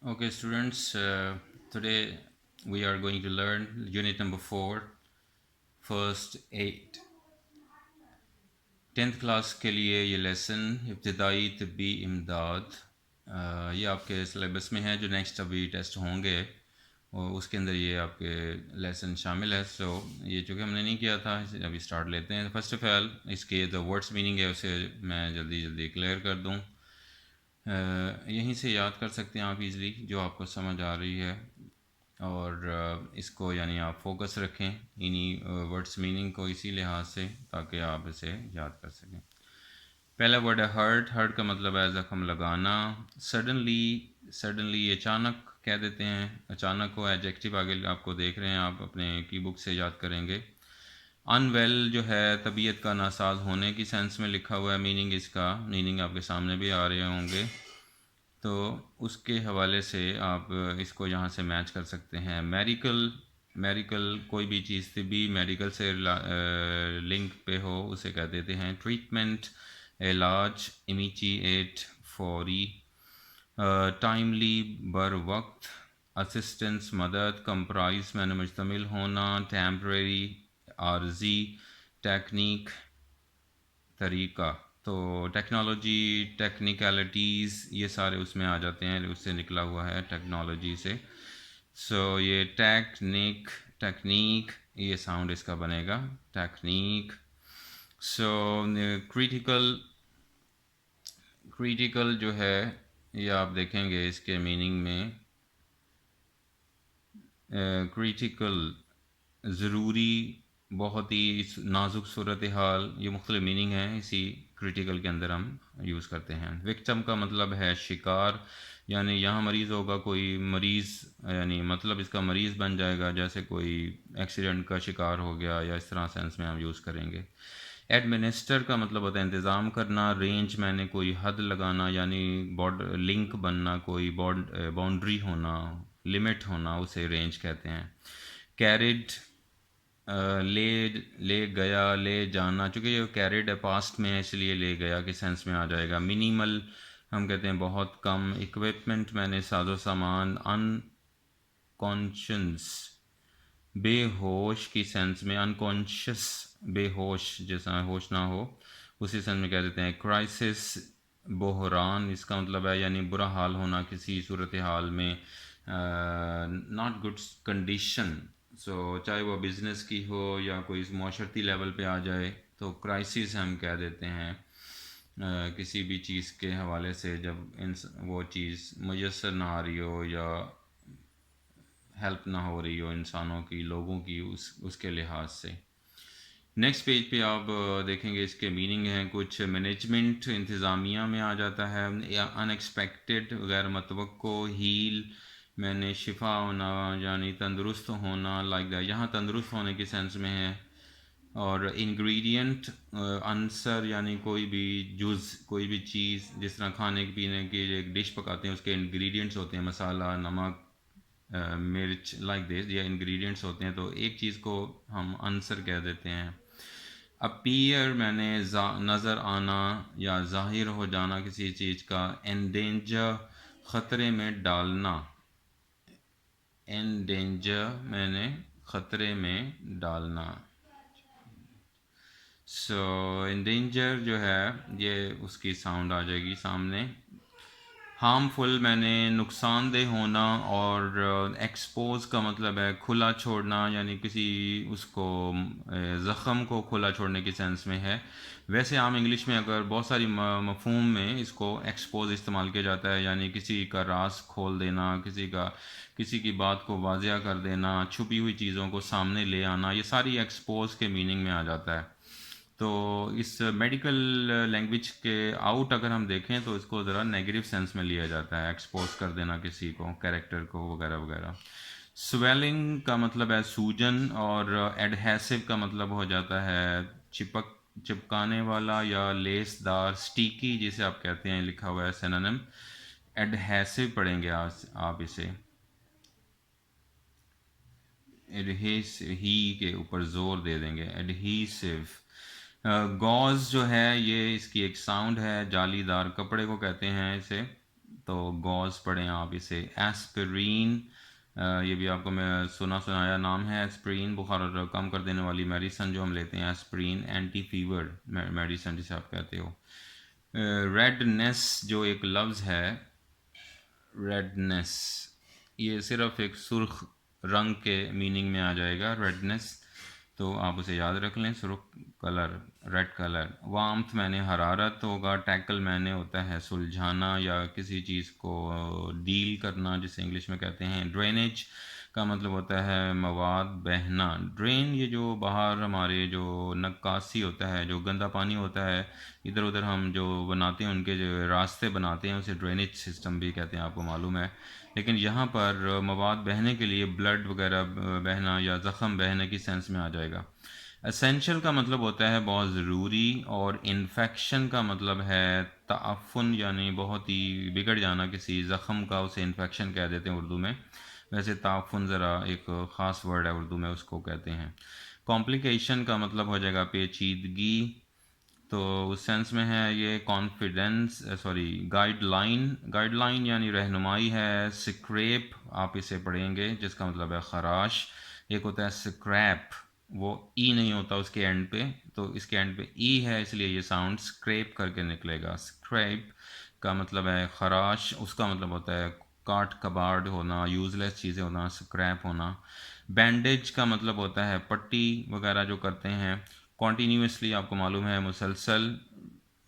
Okay, students, today we are going to learn unit number 4, first 8. 10th class के लिए ये lesson इब्तदाई तबी इमदाद ये आपके सिलेबस में है जो नेक्स्ट अभी टेस्ट होंगे और उसके अंदर ये आपके लेसन शामिल है। सो ये चूँकि हमने नहीं किया था इसे अभी स्टार्ट लेते हैं। फर्स्ट ऑफ ऑल इसके जो वर्ड्स मीनिंग है उसे मैं जल्दी जल्दी क्लियर कर दूँ। यहीं से याद कर सकते हैं आप इजीली जो आपको समझ आ रही है और इसको यानी आप फोकस रखें इन्हीं वर्ड्स मीनिंग को इसी लिहाज से ताकि आप इसे याद कर सकें। पहला वर्ड है हर्ट। हर्ट का मतलब है ज़ख्म लगाना। सडनली, सडनली अचानक कह देते हैं, अचानक को एडजेक्टिव आगे आपको देख रहे हैं, आप अपने की बुक से याद करेंगे। अनवेल जो है तबीयत का नासाज होने की सेंस में लिखा हुआ है। मीनिंग इसका मीनिंग आपके सामने भी आ रहे होंगे, तो उसके हवाले से आप इसको यहाँ से मैच कर सकते हैं। मेडिकल, मेडिकल कोई भी चीज़ तिबी मेडिकल से लिंक पे हो उसे कह देते हैं ट्रीटमेंट, इलाज, इमीडिएट, फौरी। टाइमली बर वक्त, असिस्टेंस मदद, कंप्राइज में मुश्तमिल होना, टेम्परेरी आर्जी, टेक्निक तरीका। तो टेक्नोलॉजी, टेक्निकलिटीज़ ये सारे उसमें आ जाते हैं, उससे निकला हुआ है टेक्नोलॉजी से। सो ये टेक्निक, टेक्निक ये साउंड इसका बनेगा टेक्निक। सो क्रिटिकल, क्रिटिकल जो है ये आप देखेंगे इसके मीनिंग में क्रिटिकल ज़रूरी, बहुत ही नाजुक सूरत हाल, ये मुख्तलिफ मीनिंग है इसी क्रिटिकल के अंदर हम यूज़ करते हैं। विक्टिम का मतलब है शिकार, यानी यहाँ मरीज़ होगा कोई मरीज़, यानी मतलब इसका मरीज़ बन जाएगा, जैसे कोई एक्सीडेंट का शिकार हो गया या इस तरह सेंस में हम यूज़ करेंगे। एडमिनिस्टर का मतलब होता है इंतज़ाम करना। रेंज मैंने कोई हद लगाना, यानी बॉर्डर लिंक बनना, कोई बाउंड्री होना, लिमिट होना, उसे रेंज कहते हैं। कैरिड, ले, ले गया, ले जाना, चूँकि ये कैरिड है पास्ट में है इसलिए ले गया के सेंस में आ जाएगा। मिनिमल हम कहते हैं बहुत कम। इक्विपमेंट मैंने साजो सामान। अनकॉन्शियस बेहोश की सेंस में, अनकॉन्शियस बेहोश जैसा होश ना हो उसी सेंस में कह देते हैं। क्राइसिस बहरान इसका मतलब है यानी बुरा हाल होना किसी सूरत हाल में, नॉट गुड कंडीशन। सो चाहे वो बिज़नेस की हो या कोई माशरती लेवल पे आ जाए तो क्राइसिस हम कह देते हैं। किसी भी चीज़ के हवाले से जब वो चीज़ मुयसर ना आ रही हो या हेल्प ना हो रही हो इंसानों की, लोगों की, उसके लिहाज से। नेक्स्ट पेज पे आप देखेंगे इसके मीनिंग हैं कुछ। मैनेजमेंट इंतज़ामिया में आ जाता है। या अनएक्सपेक्टेड गैर मतवक्को। हील मैंने शिफा होना यानी तंदुरुस्त होना, लाइक दैट, यहाँ तंदुरुस्त होने के सेंस में है। और इंग्रेडिएंट आंसर यानी कोई भी जुज़, कोई भी चीज़, जिस तरह खाने पीने की एक डिश पकाते हैं उसके इंग्रेडिएंट्स होते हैं, मसाला, नमक, मिर्च, लाइक दिस, या इंग्रेडिएंट्स होते हैं, तो एक चीज़ को हम आंसर कह देते हैं। अपीयर मैंने नज़र आना या ज़ाहिर हो जाना किसी चीज़ का। एंडेंजर ख़तरे में डालना। एंडेंजर मैंने ख़तरे में डालना। सो एंडेंजर जो है ये उसकी साउंड आ जाएगी सामने। हार्मफुल मैंने नुकसानदेह होना। और एक्सपोज का मतलब है खुला छोड़ना, यानी किसी उसको ज़ख़म को खुला छोड़ने की सेंस में है। वैसे आम इंग्लिश में अगर बहुत सारी मफहूम में इसको एक्सपोज इस्तेमाल किया जाता है, यानी किसी का राज खोल देना, किसी की बात को वाजिया कर देना, छुपी हुई चीज़ों को सामने ले आना, ये सारी एक्सपोज के मीनिंग में आ जाता है। तो इस मेडिकल लैंग्वेज के आउट अगर हम देखें तो इसको ज़रा नेगेटिव सेंस में लिया जाता है, एक्सपोज कर देना किसी को, कैरेक्टर को, वगैरह वगैरह। स्वेलिंग का मतलब है सूजन। और एडहेसिव का मतलब हो जाता है चिपकाने वाला या लेसदार। स्टीकी जिसे आप कहते हैं लिखा हुआ है सिनोनिम। एडहेसिव पढ़ेंगे आप इसे, एडहेसिव ही के ऊपर जोर दे देंगे, एडहेसिव। गॉज जो है ये इसकी एक साउंड है, जालीदार कपड़े को कहते हैं इसे। तो गॉज पढ़ें आप इसे। एस्पिरिन, ये भी आपको मैं सुनाया नाम है। एस्पिरिन बुखार और कम कर देने वाली मेडिसन जो हम लेते हैं, एस्पिरिन एंटी फीवर मेडिसन जिसे आप कहते हो। रेडनेस जो एक लफ्ज़ है, रेडनेस, ये सिर्फ एक सुर्ख रंग के मीनिंग में आ जाएगा रेडनेस, तो आप उसे याद रख लें, सुर्ख कलर, रेड कलर। वार्मथ मैंने हरारत होगा। टैकल मैंने होता है सुलझाना या किसी चीज़ को डील करना, जिसे इंग्लिश में कहते हैं। ड्रेनेज का मतलब होता है मवाद बहना। ड्रेन, ये जो बाहर हमारे जो नक्काशी होता है, जो गंदा पानी होता है इधर उधर हम जो बनाते हैं, उनके जो रास्ते बनाते हैं, उसे ड्रेनेज सिस्टम भी कहते हैं, आपको मालूम है। लेकिन यहाँ पर मवाद बहने के लिए ब्लड वगैरह बहना या ज़ख़म बहने की सेंस में आ जाएगा। एसेंशियल का मतलब होता है बहुत ज़रूरी, और इन्फेक्शन का मतलब है ताफ़ुन, यानी बहुत ही बिगड़ जाना किसी ज़ख़म का, उसे इन्फेक्शन कह देते हैं उर्दू में। वैसे ताफ़ुन ज़रा एक ख़ास वर्ड है उर्दू में, उसको कहते हैं। कॉम्प्लिकेशन का मतलब हो जाएगा पेचीदगी, तो उस सेंस में है ये। कॉन्फिडेंस, सॉरी, गाइडलाइन, गाइडलाइन यानी रहनुमाई है। स्क्रैप आप इसे पढ़ेंगे जिसका मतलब है खराश। एक होता है स्क्रैप, वो ई नहीं होता उसके एंड पे, तो इसके एंड पे ई है, इसलिए ये साउंड स्क्रैप करके निकलेगा। स्क्रैप का मतलब है खराश, उसका मतलब होता है काट कबाड़ होना, यूज़लेस चीज़ें होना, स्क्रैप होना। बैंडेज का मतलब होता है पट्टी वगैरह जो करते हैं कॉन्टीन्यूसली, आपको मालूम है, मुसलसल।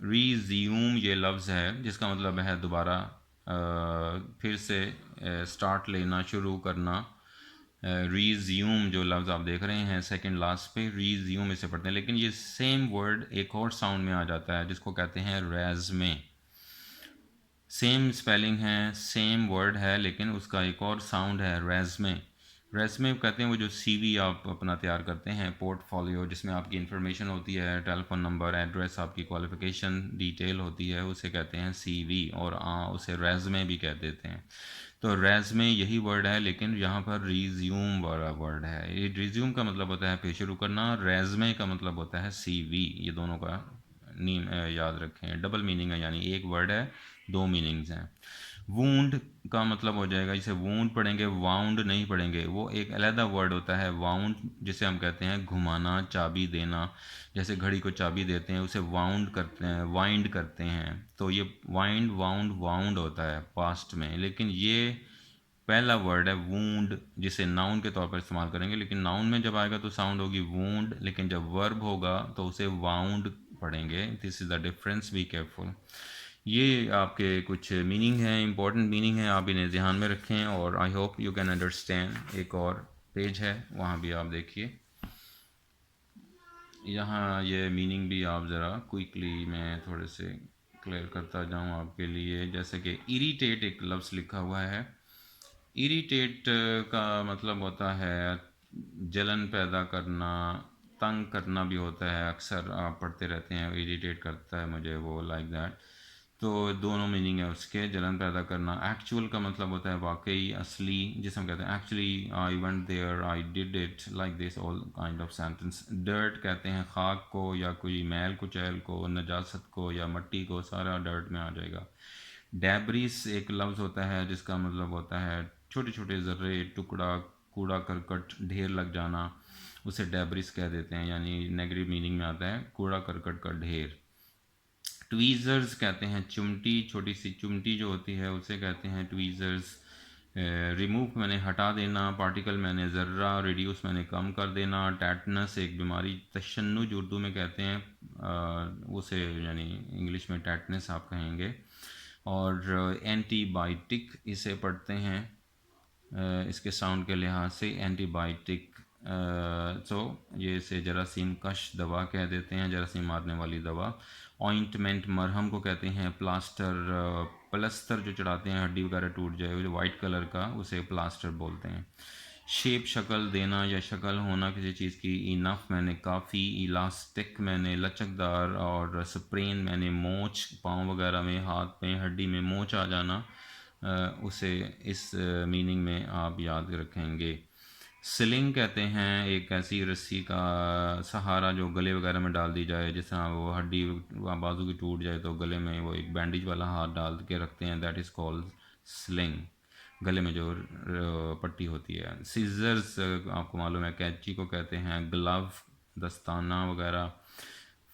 रीज्यूम ये लफ्ज़ है जिसका मतलब है दोबारा फिर से स्टार्ट लेना, शुरू करना। रीज्यूम जो लफ्ज़ आप देख रहे हैं सेकंड लास्ट पे, रीज्यूम इसे पढ़ते हैं, लेकिन ये सेम वर्ड एक और साउंड में आ जाता है जिसको कहते हैं रेज़मे। सेम स्पेलिंग है, सेम वर्ड है, लेकिन उसका एक और साउंड है रेज़मे। रेज़मे कहते हैं वो जो सीवी आप अपना तैयार करते हैं, पोर्टफोलियो, जिसमें आपकी इन्फॉर्मेशन होती है, टेलीफोन नंबर, एड्रेस, आपकी क्वालिफ़िकेशन डिटेल होती है, उसे कहते हैं सीवी, और उसे रेज़मे भी कह देते हैं। तो रेज़मे यही वर्ड है, लेकिन यहाँ पर रिज्यूम वाला वर्ड है। ये रिज्यूम का मतलब होता है फिर शुरू करना, रेज़मे का मतलब होता है सीवी। ये दोनों का याद रखें, डबल मीनिंग है, यानी एक वर्ड है, दो मीनिंग्स हैं। वूंड का मतलब हो जाएगा, इसे वूंड पढ़ेंगे, वाउंड नहीं पढ़ेंगे। वो एक अलहदा वर्ड होता है वाउंड, जिसे हम कहते हैं घुमाना, चाबी देना। जैसे घड़ी को चाबी देते हैं, उसे वाउंड करते हैं, वाइंड करते हैं, तो ये वाइंड, वाउंड, वाउंड होता है पास्ट में। लेकिन ये पहला वर्ड है वूंड, जिसे नाउन के तौर पर इस्तेमाल करेंगे, लेकिन नाउन में जब आएगा तो साउंड होगी वूंड, लेकिन जब वर्ब होगा तो उसे वाउंड पढ़ेंगे। This is the difference, be careful. ये आपके कुछ मीनिंग हैं, इंपॉर्टेंट मीनिंग है, आप इन्हें ध्यान में रखें, और I hope you can understand. एक और पेज है, वहाँ भी आप देखिए, यहाँ ये मीनिंग भी आप ज़रा क्विकली मैं थोड़े से क्लियर करता जाऊँ आपके लिए। जैसे कि इरिटेट एक लफ्ज़ लिखा हुआ है। इरिटेट का मतलब होता है जलन पैदा करना, तंग करना भी होता है। अक्सर आप पढ़ते रहते हैं इरिटेट करता है मुझे वो, लाइक दैट। तो दोनों मीनिंग है उसके, जलन पैदा करना। एक्चुअल का मतलब होता है वाकई, असली, जिसे हम कहते हैं actually I went there, I did it, like this all kind of sentence. Dirt कहते हैं खाक को, या कोई मैल कुचैल को, नजासत को, या मट्टी को, सारा डर्ट में आ जाएगा। डेब्रिस एक लफ्ज़ होता है जिसका मतलब होता है छोटे छोटे ज़र्रे, टुकड़ा, कूड़ा करकट, ढेर लग जाना, उसे डेब्रिस कह देते हैं, यानी नेगेटिव मीनिंग में आता है, कूड़ा करकट का ढेर। ट्वीज़र्स कहते हैं चिमटी, छोटी सी चिमटी जो होती है उसे कहते हैं ट्वीज़र्स। रिमूव मैंने हटा देना, पार्टिकल मैंने ज़र्रा, रिड्यूस मैंने कम कर देना। टैटनस एक बीमारी, तशन्नुज उर्दू में कहते हैं उसे, यानी इंग्लिश में टैटनस आप कहेंगे। और एंटीबायोटिक इसे पढ़ते हैं इसके साउंड के लिहाज से, एंटीबायोटिक। सो ये इसे जरासीम कश दवा कह देते हैं, जरासीम मारने वाली दवा। ऑइंटमेंट मरहम को कहते हैं। प्लास्टर, प्लस्तर जो चढ़ाते हैं हड्डी वगैरह टूट जाए, जो वाइट कलर का, उसे प्लास्टर बोलते हैं। शेप शक्ल देना या शक्ल होना किसी चीज़ की। इनफ मैंने काफ़ी, इलास्टिक मैंने लचकदार, और स्प्रेन मैंने मोच, पाँव वगैरह में, हाथ में, हड्डी में मोच आ जाना, उसे इस मीनिंग में आप याद रखेंगे। स्लिंग कहते हैं एक ऐसी रस्सी का सहारा जो गले वगैरह में डाल दी जाए, जिस तरह वो हड्डी बाजू की टूट जाए तो गले में वो एक बैंडेज वाला हाथ डाल के रखते हैं, दैट इज़ कॉल्ड स्लिंग। गले में जो पट्टी होती है। सीजर्स आपको मालूम है, कैंची को कहते हैं। ग्लव, दस्ताना वगैरह।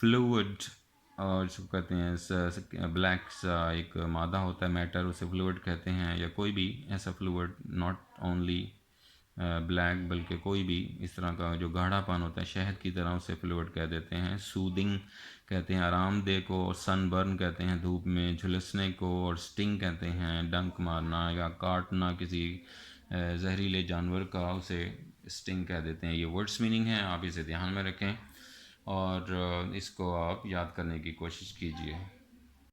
फ्लूइड, और इसको कहते हैं ब्लैक सा एक मादा होता है मैटर, उसे फ्लूइड कहते हैं, या कोई भी ऐसा फ्लूइड, नॉट ओनली ब्लैक बल्कि कोई भी इस तरह का जो गाढ़ापन होता है शहद की तरह, उसे फ्लूइड कह देते हैं। सूदिंग कहते हैं आरामदेह को, और सनबर्न कहते हैं धूप में झुलसने को, और स्टिंग कहते हैं डंक मारना या काटना किसी जहरीले जानवर का, उसे स्टिंग कह देते हैं। ये वर्ड्स मीनिंग है, आप इसे ध्यान में रखें और इसको आप याद करने की कोशिश कीजिए।